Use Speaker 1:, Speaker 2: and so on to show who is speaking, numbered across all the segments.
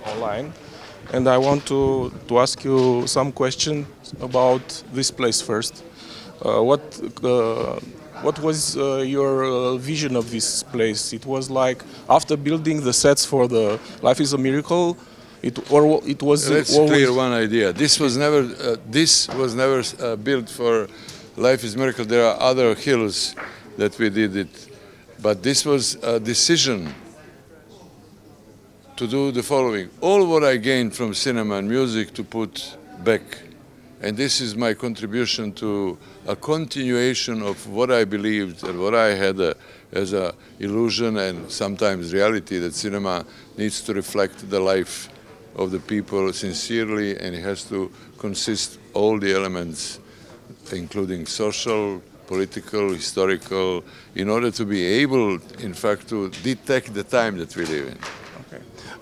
Speaker 1: online, and I want to ask you some questions about this place first. What was your vision of this place? It was like after building the sets for the Life is a Miracle, it was
Speaker 2: Let's
Speaker 1: always...
Speaker 2: clear one idea. This was never built for Life is Miracle. There are other hills that we did it, but this was a decision to do the following. All what I gained from cinema and music to put back. And this is my contribution to a continuation of what I believed and what I had as an illusion and sometimes reality, that cinema needs to reflect the life of the people sincerely, and it has to consist all the elements, including social, political, historical, in order to be able, in fact, to detect the time that we live in.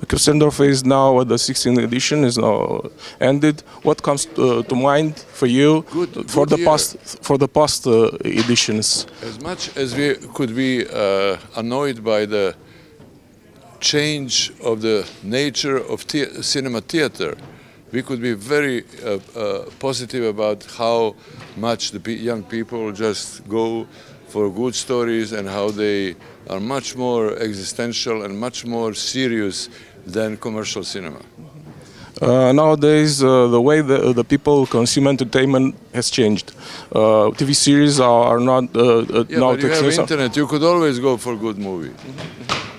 Speaker 1: Kustendorf is now the 16th edition is now ended. What comes to mind for you for the past editions?
Speaker 2: As much as we could be annoyed by the change of the nature of cinema theater, we could be very positive about how much the young people just go for good stories and how they are much more existential and much more serious than commercial cinema.
Speaker 1: Nowadays, the way the people consume entertainment has changed. TV series are not now.
Speaker 2: But you have internet. You could always go for a good movie.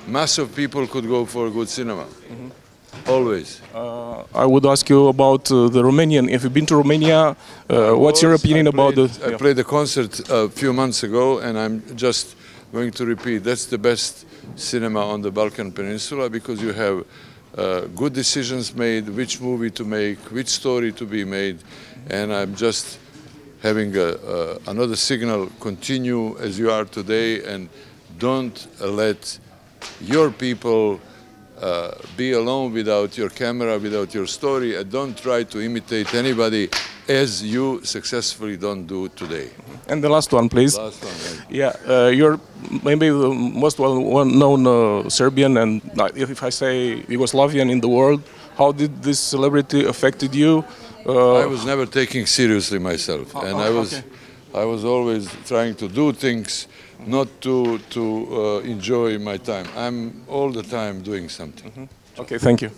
Speaker 2: Mass of people could go for good cinema. Always.
Speaker 1: I would ask you about the Romanian. If you've been to Romania, what's your opinion about the?
Speaker 2: I played a concert a few months ago, and I'm just going to repeat. That's the best cinema on the Balkan Peninsula, because you have good decisions made, which movie to make, which story to be made, and I'm just having another signal: continue as you are today, and don't let your people be alone without your camera, without your story, and don't try to imitate anybody, as you successfully don't do today.
Speaker 1: And the last one, please.
Speaker 2: Last one, right.
Speaker 1: Yeah, you're maybe the most well-known Serbian, and if I say Yugoslavian in the world. How did this celebrity affected you?
Speaker 2: I was never taking seriously myself, and I was always trying to do things, not to enjoy my time. I'm all the time doing something.
Speaker 1: Okay, thank you.